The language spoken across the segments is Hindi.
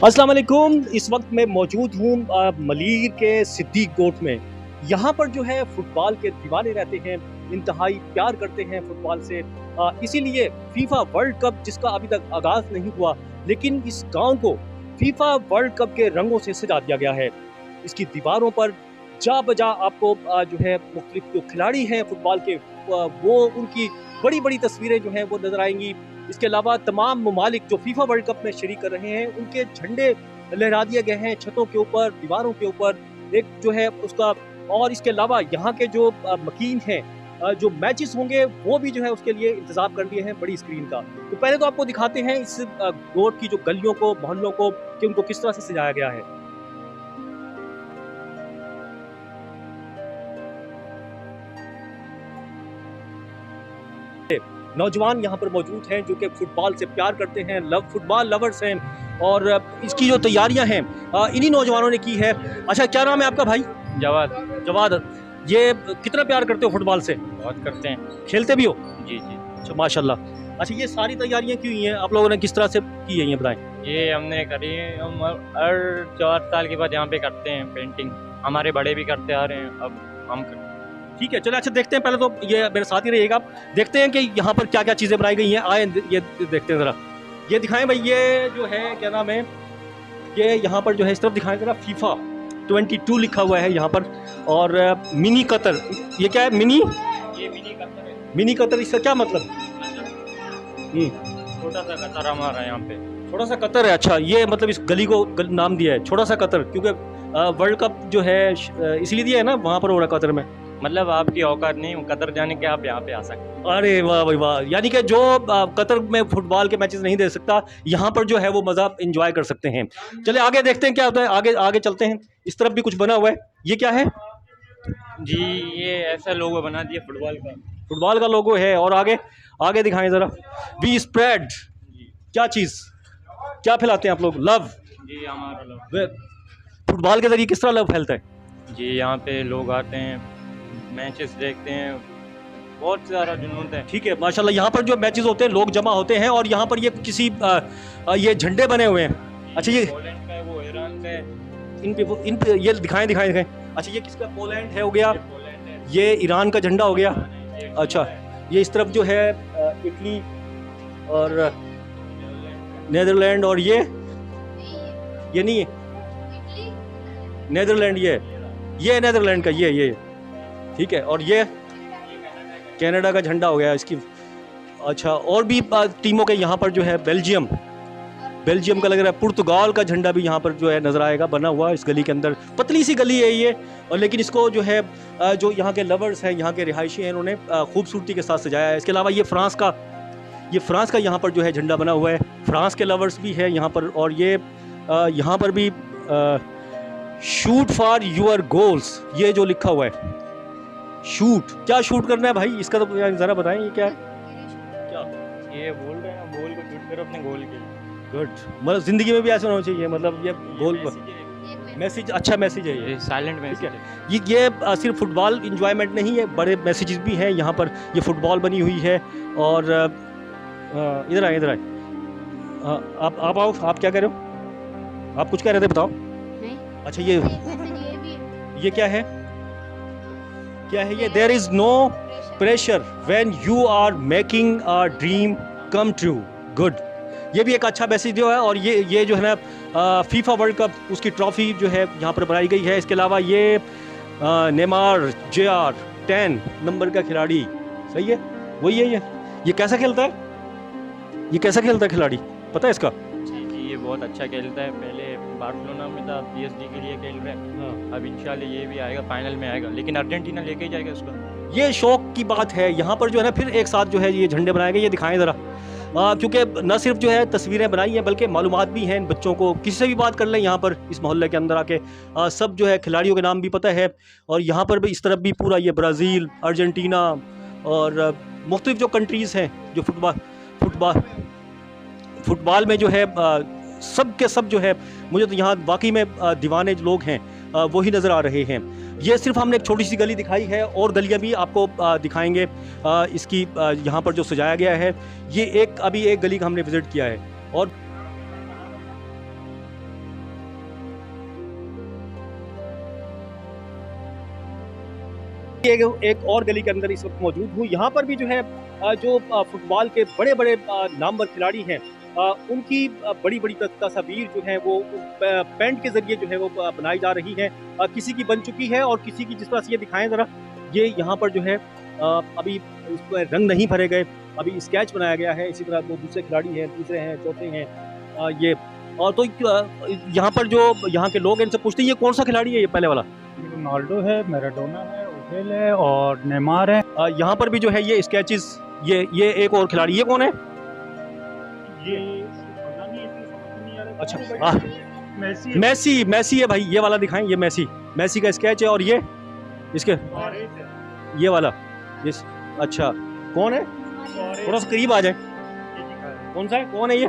अस्सलाम वालेकुम। इस वक्त मैं मौजूद हूँ मलीर के सिद्दीक गोट में। यहाँ पर जो है फुटबॉल के दीवाने रहते हैं, इंतहाई प्यार करते हैं फुटबॉल से। इसीलिए फीफा वर्ल्ड कप जिसका अभी तक आगाज़ नहीं हुआ, लेकिन इस गांव को फीफा वर्ल्ड कप के रंगों से सजा दिया गया है। इसकी दीवारों पर जा बजा आपको जो है मुख्तलिफ जो खिलाड़ी हैं फुटबॉल के, वो उनकी बड़ी बड़ी तस्वीरें जो हैं वो नजर आएंगी। इसके अलावा तमाम ममालिक जो फीफा वर्ल्ड कप में शरीक कर रहे हैं, उनके झंडे लहरा दिए गए हैं छतों के ऊपर, दीवारों के ऊपर एक जो है उसका। और इसके अलावा यहाँ के जो मकीन हैं, जो मैचेस होंगे वो भी जो है उसके लिए इंतजाम कर दिए हैं बड़ी स्क्रीन का। तो पहले तो आपको दिखाते हैं इस गोट की जो गलियों को, मोहल्लों को, कि उनको किस तरह से सजाया गया है। नौजवान यहाँ पर मौजूद हैं जो कि फुटबॉल से प्यार करते हैं, फुटबॉल लवर्स हैं, और इसकी जो तैयारियां हैं इन्हीं नौजवानों ने की है। अच्छा, क्या नाम है आपका भाई? जवाद। जवाद, ये कितना प्यार करते हो फुटबॉल से? बहुत करते हैं। खेलते भी हो? जी जी। अच्छा, माशाल्लाह। अच्छा, ये सारी तैयारियां क्यों हुई हैं आप लोगों ने, किस तरह से की है ये बताएं। ये हमने करी है, हम हर 4 साल के बाद यहाँ पे करते हैं पेंटिंग। हमारे बड़े भी करते आ रहे हैं, अब हम करते हैं। ठीक है, चलो अच्छा देखते हैं। पहले तो ये मेरे साथ ही रहिएगा, देखते हैं कि यहाँ पर क्या क्या चीज़ें बनाई गई हैं। आए ये देखते हैं ज़रा, ये दिखाएं भाई। ये जो है क्या नाम है, ये यहाँ पर जो है इस तरफ दिखाएं ज़रा, फीफा 22 लिखा हुआ है यहाँ पर। और मिनी कतर, ये क्या है? ये मिनी कतर है। मिनी कतर, इसका क्या मतलब? छोटा सा कतर हमारा यहाँ पे। छोटा सा कतर है। अच्छा, ये मतलब इस गली को नाम दिया है छोटा सा कतर, क्योंकि वर्ल्ड कप जो है इसलिए दिया है ना वहाँ पर हो रहा कतर में। मतलब आपकी औकात नहीं कतर जाने के, आप यहाँ पे आ सकते हैं। अरे वाह भाई वाह, यानी कि जो कतर में फुटबॉल के मैचेस नहीं दे सकता, यहाँ पर जो है वो मज़ा एंजॉय कर सकते हैं। चले आगे देखते हैं क्या होता है, आगे आगे चलते हैं। इस तरफ भी कुछ बना हुआ है, ये क्या है? जी, ये ऐसा लोगो बना दिया फुटबॉल का। फुटबॉल का लोगो है। और आगे आगे दिखाएं ज़रा, वी स्प्रेड, क्या चीज़, क्या फैलाते हैं आप लोग? लव। जी, हमारा लोग फुटबॉल के ज़रिए किस तरह लव फैलता है? जी, यहाँ पे लोग आते हैं, मैचेस देखते हैं, बहुत सारा जुनून है। ठीक है, माशाल्लाह। यहाँ पर जो मैचेस होते हैं लोग जमा होते हैं, और यहाँ पर ये किसी ये झंडे बने हुए हैं। अच्छा, ये पोलैंड का है, वो ईरान का है। इन पे ये दिखाएं दिखाएं दिखाएं। अच्छा, ये किसका? पोलैंड है हो गया, पोलैंड है। ये ईरान का झंडा हो गया। ये अच्छा, ये इस तरफ जो है इटली और नेदरलैंड, और ये नहीं है नेदरलैंड, ये नेदरलैंड का, ये ठीक है। और ये कनाडा का झंडा हो गया इसकी। अच्छा, और भी टीमों के यहाँ पर जो है बेल्जियम का लग रहा है, पुर्तगाल का झंडा भी यहाँ पर जो है नज़र आएगा बना हुआ इस गली के अंदर। पतली सी गली है ये, और लेकिन इसको जो है जो यहाँ के लवर्स हैं, यहाँ के रिहायशी हैं, इन्होंने खूबसूरती के साथ सजाया है। इसके अलावा ये फ्रांस का यहाँ पर जो है झंडा बना हुआ है, फ्रांस के लवर्स भी है यहाँ पर। और ये यहाँ पर भी शूट फॉर यूर गोल्स, ये जो लिखा हुआ है, शूट, क्या शूट करना है भाई इसका तो ज़रा बताएं, ये क्या है? क्या ये बोल रहे हैं, बॉल को शूट करो अपने गोल के। गुड, मतलब ज़िंदगी में भी ऐसा होना चाहिए, मतलब ये गोल मैसेज, अच्छा मैसेज है ये, साइलेंट मैसेज है। ये सिर्फ फुटबॉल इंजॉयमेंट नहीं है, बड़े मैसेजेस भी हैं यहाँ पर। ये फुटबॉल बनी हुई है। और इधर आए आप आओ, आप क्या कह रहे हो? आप कुछ कह रहे थे, बताओ। अच्छा, ये क्या है? ये there is no pressure when you are making a dream come true. Good, ये भी एक अच्छा मैसेज जो है। और ये जो है ना फीफा वर्ल्ड कप, उसकी ट्रॉफी जो है यहाँ पर बनाई गई है। इसके अलावा ये नेमार JR 10 नंबर का खिलाड़ी, सही है, वही है। ये कैसा खेलता है? ये कैसा खेलता है खिलाड़ी, पता है इसका? जी, ये बहुत अच्छा खेलता है। पहले बार्सिलोना में था, PSG के लिए खेल रहा है। अब इंशाल्लाह ये भी आएगा, फाइनल में आएगा, लेकिन अर्जेंटीना लेके ही जाएगा उसका। ये शौक की बात है। यहाँ पर जो है ना फिर एक साथ जो है ये झंडे बनाए गए, ये दिखाएं ज़रा। क्योंकि न सिर्फ जो है तस्वीरें बनाई हैं, बल्कि मालूमात भी हैं इन बच्चों को। किसी से भी बात कर लें यहाँ पर इस मोहल्ले के अंदर आके, सब जो है खिलाड़ियों के नाम भी पता है। और यहाँ पर भी इस तरफ भी पूरा ये ब्राज़ील, अर्जेंटीना और मुख्तलिफ जो कंट्रीज़ हैं जो फुटबॉल में जो है सब के सब जो है, मुझे तो यहाँ वाकई में दीवाने लोग हैं वही नज़र आ रहे हैं। ये सिर्फ हमने एक छोटी सी गली दिखाई है, और गलियाँ भी आपको दिखाएंगे इसकी यहाँ पर जो सजाया गया है। ये अभी एक गली का हमने विज़िट किया है। और एक और गली के अंदर इस वक्त मौजूद हूँ। यहाँ पर भी जो है जो फुटबॉल के बड़े बड़े नामवर खिलाड़ी हैं, उनकी बड़ी बड़ी तस्वीर जो है वो पेंट के जरिए जो है वो बनाई जा रही है। किसी की बन चुकी है और किसी की, जिस तरह से ये दिखाएं ज़रा, ये यहाँ पर जो है अभी इस पर रंग नहीं भरे गए, अभी स्केच बनाया गया है। इसी तरह वो दूसरे खिलाड़ी हैं, तीसरे हैं, चौथे हैं, ये और तो यहाँ पर जो यहाँ के लोग हैं इनसे पूछते हैं ये कौन सा खिलाड़ी है, ये पहले वाला? रोनाल्डो है, मैराडोना है, ओजेल है और नेमार है। यहाँ पर भी जो है ये स्केचेस, ये एक और खिलाड़ी, ये कौन है? ये अच्छा, मेसी मैसी है भाई, ये वाला दिखाएं, ये मैसी का स्केच है। और ये इसके ये वाला, अच्छा कौन है, थोड़ा सा करीब आ जाए, कौन सा है, कौन है ये?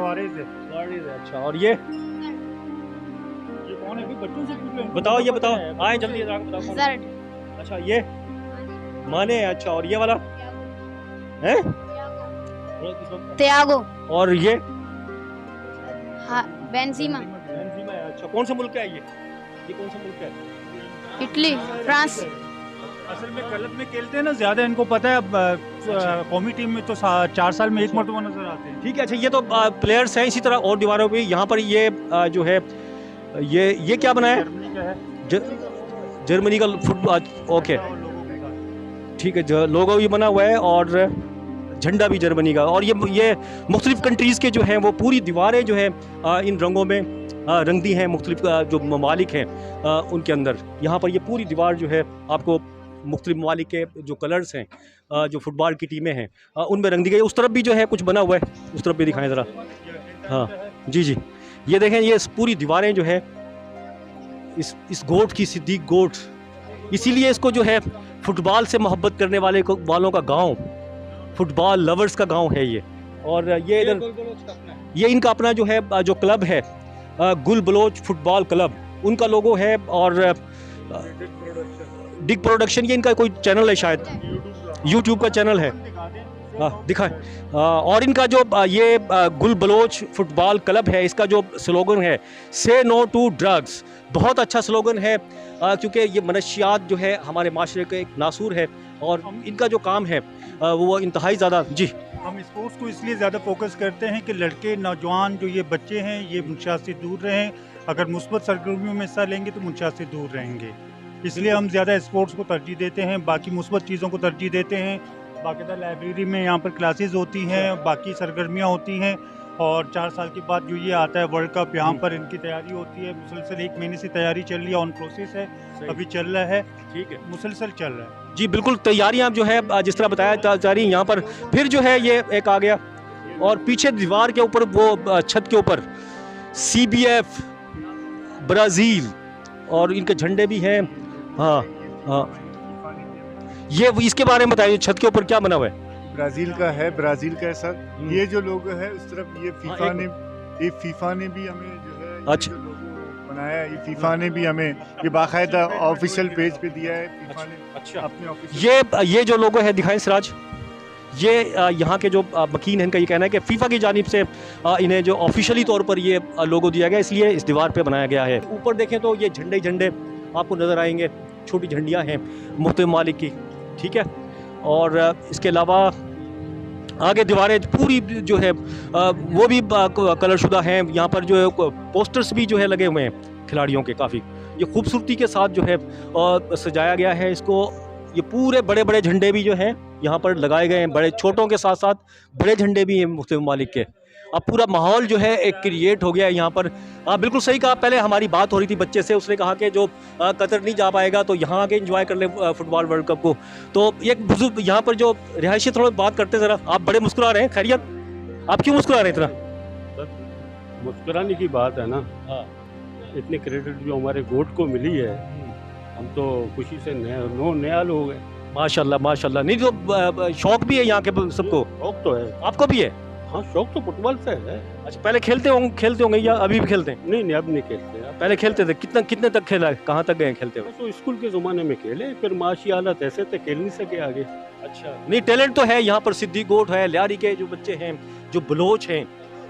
अच्छा, और ये कौन है? बच्चों से पूछ लो, बताओ, ये बताओ, आए जल्दी बताओ। अच्छा, ये माने है। अच्छा, और ये वाला है त्यागो और ये हाँ, बेंजीमा बेंजीमा है। अच्छा, कौन सा मुल्क है ये कौन सा मुल्क है? Italy, France. असल में क्लब में खेलते हैं ना ज्यादा, इनको पता है। अब कौमी टीम में तो 4 साल में एक मरतबा नजर आते हैं। ठीक है। अच्छा, ये तो प्लेयर्स हैं। इसी तरह और दीवारों पे यहाँ पर ये जो है ये क्या बनाया है? जर्मनी का है, जर्मनी का फुटबॉल। ओके, ठीक है, लोगो भी बना हुआ है और झंडा भी जर्मनी का। और ये मुख्तलिफ कंट्रीज़ के जो हैं वो पूरी दीवारें जो है इन रंगों में रंग दी हैं। मुख्तलिफ जो ममालिक हैं उनके अंदर यहाँ पर ये पूरी दीवार जो है आपको मुख्तलिफ ममालिक के जो कलर्स हैं, जो फुटबॉल की टीमें हैं, उनमें रंग दी गई। उस तरफ भी जो है कुछ बना हुआ है, उस तरफ भी दिखाएं ज़रा। हाँ जी, ये देखें, ये पूरी दीवारें जो है इस गोट की, सिद्दीक गोट, इसीलिए इसको जो है फुटबॉल से मोहब्बत करने वालों का गांव, फुटबॉल लवर्स का गांव है ये। और ये इधर ये इनका अपना जो है जो क्लब है, गुल बलोच फुटबॉल क्लब, उनका लोगो है। और डिग प्रोडक्शन, ये इनका कोई चैनल है, शायद यूट्यूब का चैनल है। दिखाएं। और इनका जो ये गुल बलोच फुटबॉल क्लब है, इसका जो स्लोगन है से नो टू ड्रग्स, बहुत अच्छा स्लोगन है, क्योंकि ये मनशियात जो है हमारे माशरे का एक नासूर है और इनका जो काम है वो इंतहाई ज़्यादा। जी, हम स्पोर्ट्स को इसलिए ज़्यादा फोकस करते हैं कि लड़के, नौजवान जो ये बच्चे हैं ये मुनशियात से दूर रहें। अगर मुस्बत सरगर्मियों में हिस्सा लेंगे तो मुनशियात से दूर रहेंगे, इसलिए हम ज़्यादा स्पोर्ट्स को तरजीह देते हैं, बाकी मुस्बत चीज़ों को तरजीह देते हैं। बाकायदा लाइब्रेरी में यहाँ पर क्लासेस होती हैं, बाकी सरगर्मियाँ होती हैं। और 4 साल के बाद जो ये आता है वर्ल्ड कप, यहाँ पर इनकी तैयारी होती है। मुसलसल 1 महीने से तैयारी चल रही है, ऑन प्रोसेस है, अभी चल रहा है। ठीक है, मुसलसल चल रहा है। जी बिल्कुल, तैयारियाँ जो है जिस तरह बताया जा रही हैं। यहाँ पर फिर जो है ये एक आ गया और पीछे दीवार के ऊपर वो छत के ऊपर CBF ब्राज़ील और इनके झंडे भी हैं। हाँ हाँ, ये इसके बारे में बताइए, छत के ऊपर क्या बना हुआ है? ब्राजील का है, ब्राजील का है सर। ये जो लोगो है उस तरफ, ये फीफा ने भी हमें जो है अच्छा जो लोगो बनाया है, ये फीफा ने भी हमें ये बाकायदा ऑफिशियल पेज पे दिया है। फीफा ने अच्छा अपने ऑफिशियल ये जो लोगो है, दिखाएं सिराज, ये यहाँ के जो वकील हैं इनका ये कहना है कि फीफा की जानिब से इन्हें जो ऑफिशियली तौर पर ये लोगो दिया गया, इसलिए इस दीवार पे बनाया गया है। ऊपर देखें तो ये झंडे आपको नज़र आएंगे, छोटी झंडियाँ हैं मुख्तलिफ ममालिक की, ठीक है। और इसके अलावा आगे दीवारें पूरी जो है वो भी कलर शुदा हैं। यहाँ पर जो है पोस्टर्स भी जो है लगे हुए हैं खिलाड़ियों के, काफ़ी ये खूबसूरती के साथ जो है सजाया गया है इसको। ये पूरे बड़े बड़े झंडे भी जो हैं यहाँ पर लगाए गए हैं, बड़े छोटों के साथ साथ बड़े झंडे भी हैं मुख्तलिफ ममालिक के। अब पूरा माहौल जो है एक क्रिएट हो गया है यहाँ पर। बिल्कुल सही कहा, पहले हमारी बात हो रही थी बच्चे से, उसने कहा कि जो कतर नहीं जा पाएगा तो यहाँ आके एंजॉय कर ले फुटबॉल वर्ल्ड कप को। तो एक बुजुर्ग यहाँ पर जो रिहायशी थोड़ा बात करते ज़रा, आप बड़े मुस्कुरा रहे हैं, खैरियत? आप क्यों मुस्कुरा रहे हैं इतना? मुस्कुराने की बात है ना, इतनी क्रेडिट जो हमारे गोट को मिली है, हम तो खुशी से नया लोग हो गए। माशाल्लाह माशाल्लाह। नहीं तो शौक भी है यहाँ के सबको? शौक तो है। आपको भी है? हाँ, शौक तो फुटबॉल से है। अच्छा, पहले खेलते होंगे या अभी भी खेलते हैं? नहीं, अब नहीं खेलते। पहले खेलते थे, कितने तक खेला है, कहाँ तक गए खेलते हुए? तो स्कूल के ज़माने में खेले, फिर माशी हालत ऐसे थे खेल नहीं सके आगे। अच्छा, नहीं टैलेंट तो है यहाँ पर। सिद्दीक गोट है, लियारी के जो बच्चे हैं, जो बलोच हैं,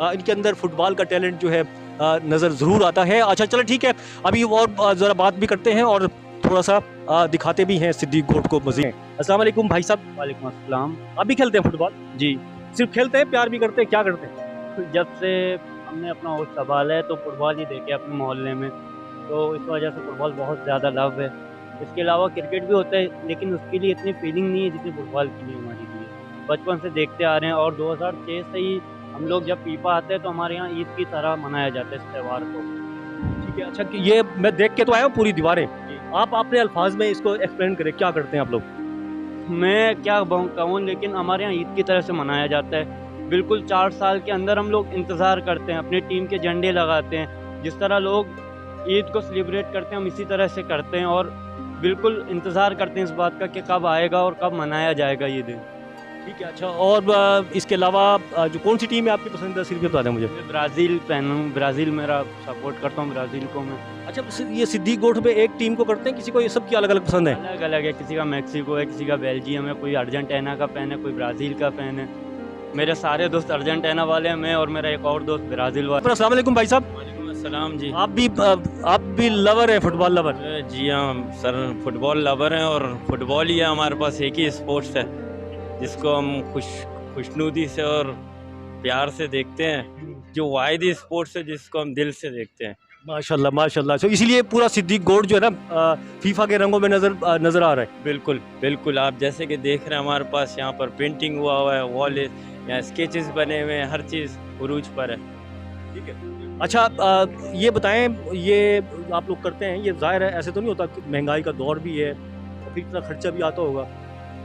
इनके अंदर फुटबॉल का टैलेंट जो है नज़र ज़रूर आता है। अच्छा चलो ठीक है, अभी और ज़रा बात भी करते हैं और थोड़ा सा दिखाते भी हैं सिद्दीक गोट को मज़ीद। अस्सलाम वालेकुम भाई साहब। वालेकुम अस्सलाम। आप भी खेलते हैं फुटबॉल? जी, सिर्फ खेलते हैं, प्यार भी करते हैं, क्या करते हैं? जब से हमने अपना होश संभाला है तो फुटबॉल ही देखे अपने मोहल्ले में, तो इस वजह से फुटबॉल बहुत ज़्यादा लव है। इसके अलावा क्रिकेट भी होता है, लेकिन उसके लिए इतनी फीलिंग नहीं है जितनी फुटबॉल के लिए हमारे लिए। बचपन से देखते आ रहे हैं और 2006 से ही हम लोग जब फीफा आते हैं तो हमारे यहाँ ईद की तरह मनाया जाता है इस त्यौहार को। ठीक है, अच्छा कि ये मैं देख के तो आया हूँ पूरी दीवारें, आप अपने अल्फाज में इसको एक्सप्लेन करें, क्या करते हैं आप लोग? मैं क्या कहूँ, लेकिन हमारे यहाँ ईद की तरह से मनाया जाता है। बिल्कुल 4 साल के अंदर हम लोग इंतज़ार करते हैं, अपनी टीम के झंडे लगाते हैं। जिस तरह लोग ईद को सेलिब्रेट करते हैं हम इसी तरह से करते हैं और बिल्कुल इंतज़ार करते हैं इस बात का कि कब आएगा और कब मनाया जाएगा ये दिन। ठीक है, अच्छा और इसके अलावा जो कौन सी टीम है आपकी पसंदीदा, सिर्फ ये बता दें मुझे। मैं ब्राज़ील फैन हूँ, ब्राज़ील मेरा सपोर्ट करता हूँ, ब्राज़ील को मैं। अच्छा, ये सिद्दीक गोट में एक टीम को करते हैं, किसी को ये सब की अलग अलग पसंद है? अलग अलग है, किसी का मैक्सिको है, किसी का बेल्जियम है, कोई अर्जेंटीना का फ़ैन है, कोई ब्राज़ील का फ़ैन है। मेरे सारे दोस्त अर्जेंटीना वाले हैं, मैं और मेरा एक और दोस्त ब्राज़ील वाला। अस्सलाम वालेकुम भाई साहब। सलाम जी। आप भी लवर हैं, फुटबॉल लवर? जी हाँ सर, फुटबॉल लवर हैं और फुटबॉल ही है हमारे पास, एक ही स्पोर्ट्स है जिसको हम खुशनुदी से और प्यार से देखते हैं, जो वाहिद स्पोर्ट्स है जिसको हम दिल से देखते हैं। माशाल्लाह माशाल्लाह। तो इसीलिए पूरा सिद्दीक गोट जो है ना फीफा के रंगों में नज़र आ रहा है। बिल्कुल बिल्कुल, आप जैसे कि देख रहे हैं हमारे पास यहाँ पर पेंटिंग हुआ है, वॉल यहाँ स्केचेस बने हुए हैं, हर चीज़ उरूज पर है। ठीक है, अच्छा ये बताएं, ये आप लोग करते हैं, ये ज़ाहिर है ऐसे तो नहीं होता कि महंगाई का दौर भी है, फिर इतना खर्चा भी आता होगा,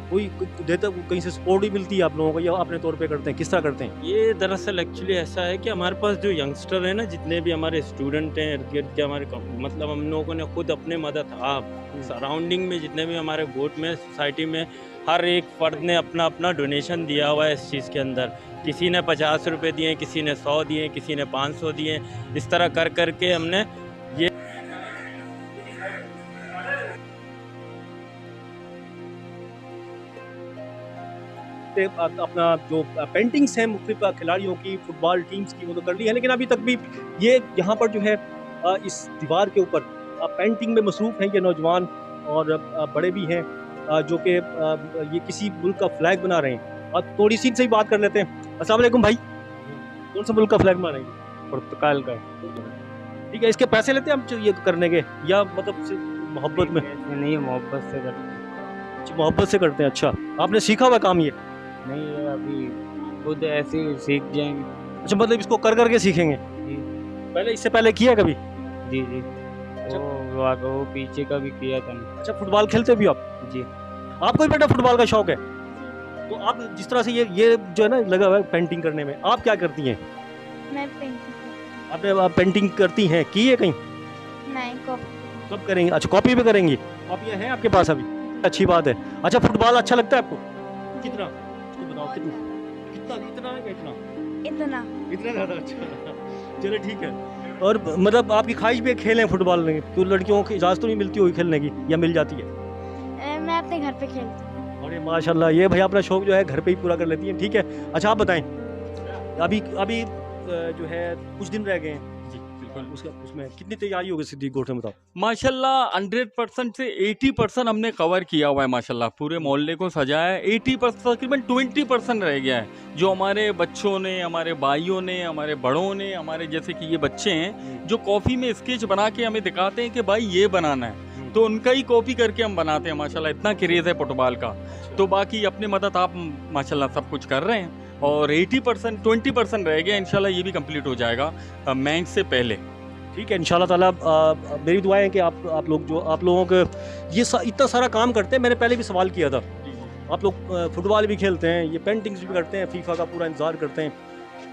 कोई देता, कहीं से सपोर्ट भी मिलती है आप लोगों को, या अपने तौर पे करते हैं, किस तरह करते हैं? ये दरअसल एक्चुअली ऐसा है कि हमारे पास जो यंगस्टर है ना, जितने भी हमारे स्टूडेंट हैं इर्द गिर्द के हमारे, मतलब हम लोगों ने खुद अपने मदद, आप सराउंडिंग में जितने भी हमारे गोट में, सोसाइटी में, हर एक फ़र्द ने अपना अपना डोनेशन दिया हुआ है इस चीज़ के अंदर। किसी ने 50 रुपये दिए, किसी ने 100 दिए, किसी ने 500 दिए, इस तरह कर करके हमने ये अपना जो पेंटिंग्स हैं मुख्तलिफ खिलाड़ियों की, फुटबॉल टीम्स की, वो तो कर ली है, लेकिन अभी तक भी ये यहाँ पर जो है इस दीवार के ऊपर पेंटिंग में मसरूफ़ हैं ये नौजवान, और बड़े भी हैं जो कि ये किसी मुल्क का फ्लैग बना रहे हैं। अब थोड़ी सी से ही बात कर लेते हैं। अस्सलाम वालेकुम भाई, कौन सा मुल्क का फ्लैग बना रहे हैं? पुर्तगाल का। ठीक है, इसके पैसे लेते हैं हम ये करने के, या मतलब सिर्फ मोहब्बत में? नहीं, मोहब्बत से करते हैं। अच्छा, मोहब्बत से करते हैं। अच्छा, आपने सीखा हुआ काम ये? नहीं, ये अभी खुद ऐसे ही सीख जाएंगे। अच्छा, मतलब इसको कर करके सीखेंगे? जी पहले, इससे पहले किया कभी? जी जी। वो पीछे का भी किया था। अच्छा, फुटबॉल खेलते भी आप? जी। आपको भी बेटा फुटबॉल का शौक है? तो आप जिस तरह से ये जो है ना लगा हुआ है पेंटिंग करने में, आप क्या करती हैं? मैं पेंटिंग आपने पेंटिंग करती हैं, की है कहीं? नहीं, कॉपी। कब करेंगे? अच्छा, कॉपी पे करेंगी? कॉपियाँ हैं आपके पास अभी? अच्छी बात है। अच्छा, फुटबॉल अच्छा लगता है आपको? कितना? इसको बताओ, कितना इतना है कि इतना ज़्यादा? अच्छा, चलो ठीक है। और मतलब आपकी ख्वाहिश भी है खेलें फुटबॉल में, क्यों लड़कियों की इजाज़त तो नहीं मिलती होगी खेलने की, या मिल जाती है? मैं अपने घर पे खेलती हूँ। अरे माशाल्लाह, ये भाई अपना शौक जो है घर पे ही पूरा कर लेती हैं। ठीक है, अच्छा आप बताएं, अभी जो है कुछ दिन रह गए हैं जी, बिल्कुल, उसमें कितनी तैयारी होगी सिद्दीक गोट में, बताओ? माशाल्लाह 100% से 80% हमने कवर किया हुआ है माशाल्लाह, पूरे मोहल्ले को सजाया है। 80% तकरीबन 20% रह गया है, जो हमारे बच्चों ने, हमारे भाइयों ने, हमारे बड़ों ने, हमारे जैसे कि ये बच्चे हैं जो कॉफ़ी में स्केच बना के हमें दिखाते हैं कि भाई ये बनाना है, तो उनका ही कॉपी करके हम बनाते हैं माशाल्लाह। इतना क्रेज़ है फुटबॉल का। तो बाकी अपने मदद आप माशाल्लाह सब कुछ कर रहे हैं, और 80% 20% रह गया, इंशाल्लाह ये भी कंप्लीट हो जाएगा मैच से पहले। ठीक है, इंशाल्लाह ताला मेरी दुआएं हैं कि आप लोगों को ये इतना सारा काम करते हैं। मैंने पहले भी सवाल किया था, आप लोग फुटबॉल भी खेलते हैं, ये पेंटिंग्स भी करते हैं, फीफा का पूरा इंतजार करते हैं,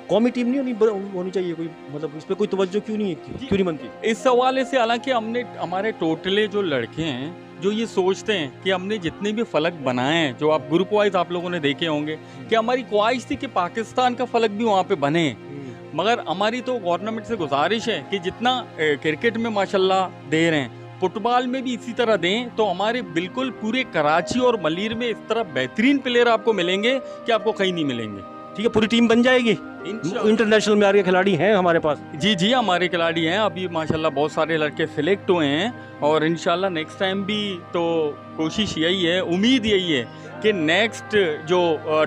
कौमी टीम नहीं होनी चाहिए कोई, मतलब इस पर कोई तवज्जो क्यों नहीं बनती? इस हवाले से हालांकि हमारे टोटले जो लड़के हैं जो ये सोचते हैं कि हमने जितने भी फलक बनाए हैं, जो आप ग्रुप वाइज आप लोगों ने देखे होंगे, कि हमारी ख्वाहिश थी कि पाकिस्तान का फलक भी वहाँ पे बने, मगर हमारी तो गवर्नमेंट से गुजारिश है कि जितना क्रिकेट में माशाल्लाह दे रहे हैं, फुटबॉल में भी इसी तरह दें, तो हमारे बिल्कुल पूरे कराची और मलीर में इस तरह बेहतरीन प्लेयर आपको मिलेंगे कि आपको कहीं नहीं मिलेंगे। ठीक है, पूरी टीम बन जाएगी इंटरनेशनल में के खिलाड़ी हैं हमारे पास। जी जी, हमारे खिलाड़ी हैं अभी माशाल्लाह, बहुत सारे लड़के सिलेक्ट हुए हैं और इंशाल्लाह नेक्स्ट टाइम भी तो कोशिश यही है, उम्मीद यही है कि नेक्स्ट जो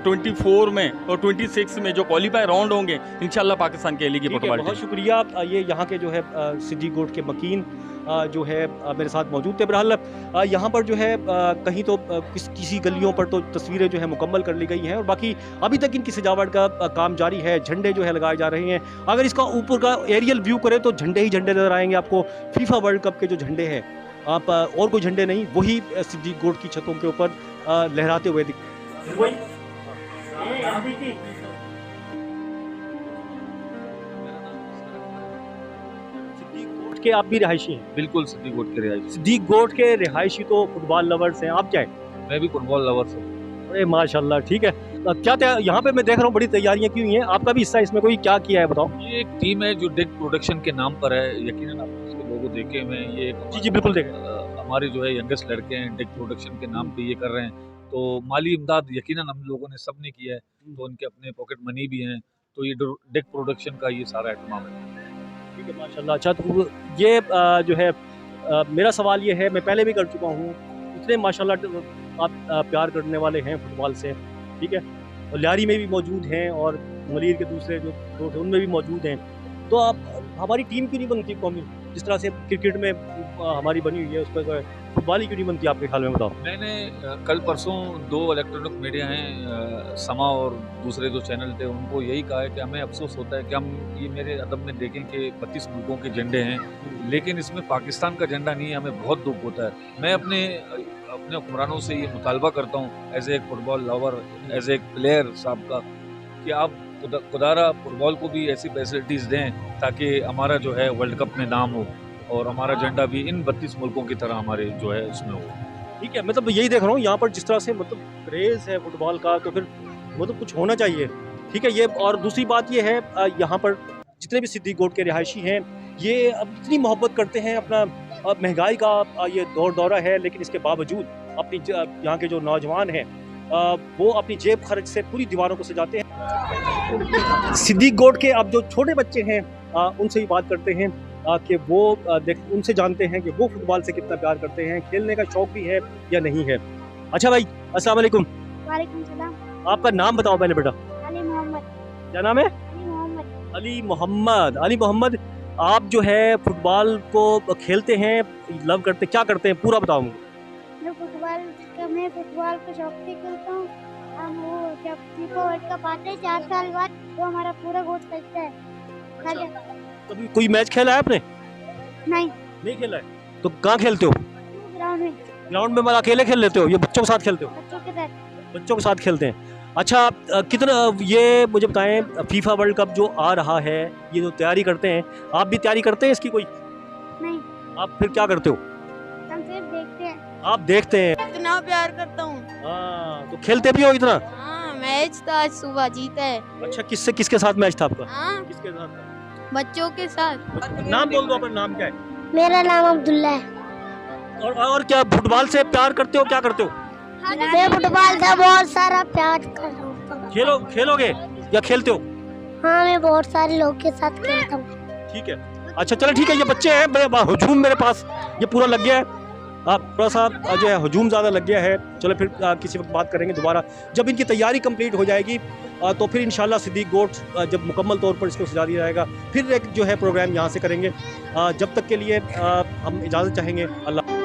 24 में और 26 में जो क्वालिफाई राउंड होंगे इंशाल्लाह पाकिस्तान खेलेगी फुटबॉल। बहुत शुक्रिया। ये यहाँ के जो है सिद्दीक गोट के मकीन जो है मेरे साथ मौजूद थे। बहरहाल यहाँ पर जो है कहीं तो किसी गलियों पर तो तस्वीरें जो है मुकम्मल कर ली गई हैं और बाकी अभी तक इनकी सजावट का काम जारी है। झंडे जो है लगाए जा रहे हैं। अगर इसका ऊपर का एरियल व्यू करें तो झंडे ही झंडे नजर आएंगे आपको। फीफा वर्ल्ड कप के जो झंडे हैं, आप और कोई झंडे नहीं, वही सिद्दीक गोट की छतों के ऊपर लहराते हुए के आप भी रिहायशी हैं? बिल्कुल सिद्दीक गोट के रिहायशी। सिद्दीक गोट के रिहायशी तो फुटबॉल लवर्स हैं, आप क्या हैं? मैं भी फुटबॉल लवर्स हूँ। अरे माशाल्लाह, ठीक है। क्या यहाँ पे मैं देख रहा हूँ बड़ी तैयारियां की हुई हैं, आपका भी हिस्सा इसमें कोई क्या किया है बताओ? ये एक टीम है जो डेक प्रोडक्शन के नाम पर है, यकीनन आपने इसके लोगो देखे हुए हैं। ये जी बिल्कुल देखे। हमारे जो है यंगेस्ट लड़के हैं, डेक प्रोडक्शन के नाम पे ये कर रहे हैं, तो माली इमदाद यकीनन हम लोगों ने सबने किया है, तो उनके अपने पॉकेट मनी भी हैं, तो ये डेक प्रोडक्शन का ये सारा एहतमाम है। ठीक है माशाल्लाह। अच्छा, तो ये जो है मेरा सवाल ये है, मैं पहले भी कर चुका हूँ, इतने माशाल्लाह आप प्यार करने वाले हैं फुटबॉल से, ठीक है, और लियारी में भी मौजूद हैं और मलीर के दूसरे जो दोस्त हैं उनमें भी मौजूद हैं, तो आप हमारी टीम क्यों नहीं बनती कौमी? जिस तरह से क्रिकेट में हमारी बनी हुई है, उस पर फुटबॉल ही क्यों नहीं बनती आपके ख्याल में, बताओ? मैंने कल परसों 2 इलेक्ट्रॉनिक मीडिया हैं, समा और दूसरे जो चैनल थे, उनको यही कहा है कि हमें अफसोस होता है कि हम ये मेरे अदब में देखें कि 32 मुल्कों के झंडे हैं, लेकिन इसमें पाकिस्तान का झंडा नहीं है। हमें बहुत दुख होता है। मैं अपने हुक्मरानों से ये मुतालबा करता हूँ as a football lover, as a player साहब का, कि आप खुदारा फुटबॉल को भी ऐसी फैसिलिटीज़ दें ताकि हमारा जो है वर्ल्ड कप में नाम हो और हमारा झंडा भी इन 32 मुल्कों की तरह हमारे जो है उसमें हो। ठीक है, मतलब यही देख रहा हूँ यहाँ पर जिस तरह से मतलब क्रेज़ है फुटबॉल का, तो फिर मतलब कुछ होना चाहिए। ठीक है, ये और दूसरी बात ये है, यहाँ पर जितने भी सिद्दीक गोट के रिहायशी हैं, ये अब इतनी मोहब्बत करते हैं। अपना महंगाई का ये दौरा है, लेकिन इसके बावजूद अपनी यहाँ के जो नौजवान हैं वो अपनी जेब खर्च से पूरी दीवारों को सजाते हैं। सिद्दीक गोट के अब जो छोटे बच्चे हैं उनसे ही बात करते हैं कि वो उनसे जानते हैं कि वो फुटबॉल से कितना प्यार करते हैं, खेलने का शौक भी है या नहीं है। अच्छा भाई, अस्सलाम वालेकुम। वालेकुम सलाम। आपका नाम बताओ पहले बेटा। अली मोहम्मद। क्या नाम है? अली मोहम्मद। अली मोहम्मद। अली मोहम्मद, आप जो है फुटबॉल को खेलते हैं, लव करते, क्या करते हैं, पूरा बताओ मुझे। मैं फुटबॉल को शौक से खेलता हूँ। हम वो जब फीफा वर्ल्ड कप आता है 4 साल बाद, तो हमारा पूरा गोट खेलता है। कभी कोई मैच खेला है आपने? नहीं खेला है। तो कहाँ खेलते हो? ग्राउंड में। ग्राउंड में? मतलब अकेले खेल लेते हो या बच्चों के साथ खेलते हो? बच्चों के साथ खेलते हैं। अच्छा, कितना ये मुझे बताएं, फीफा वर्ल्ड कप जो आ रहा है, ये जो तैयारी करते हैं, आप भी तैयारी करते हैं इसकी कोई? नहीं। आप फिर क्या करते हो? हम सिर्फ देखते हैं। आप देखते हैं? इतना प्यार करता हूँ। तो खेलते भी हो इतना? हाँ, मैच तो आज सुबह जीता है। अच्छा, किसके साथ मैच था आपका? हाँ, किसके साथ? बच्चों के साथ। नाम बोल दो अपना, नाम क्या है? मेरा नाम अब्दुल्ला है। और क्या फुटबॉल से प्यार करते हो, क्या करते हो? मैं फुटबॉल से बहुत सारा प्यार कर रहा हूँ। खेलोगे या खेलते हो? हाँ, मैं बहुत सारे लोग के साथ खेलता हूँ। ठीक है, अच्छा चलो ठीक है। ये बच्चे हैं, हुजूम मेरे पास ये पूरा लग गया है, थोड़ा सा जो है हुजूम ज़्यादा लग गया है। चलो फिर किसी वक्त बात करेंगे दोबारा, जब इनकी तैयारी कंप्लीट हो जाएगी तो फिर इंशाल्लाह सिद्दीक गोट जब मुकम्मल तौर पर इसको सजा दिया जाएगा, फिर एक जो है प्रोग्राम यहाँ से करेंगे। जब तक के लिए हम इजाज़त चाहेंगे। अल्लाह।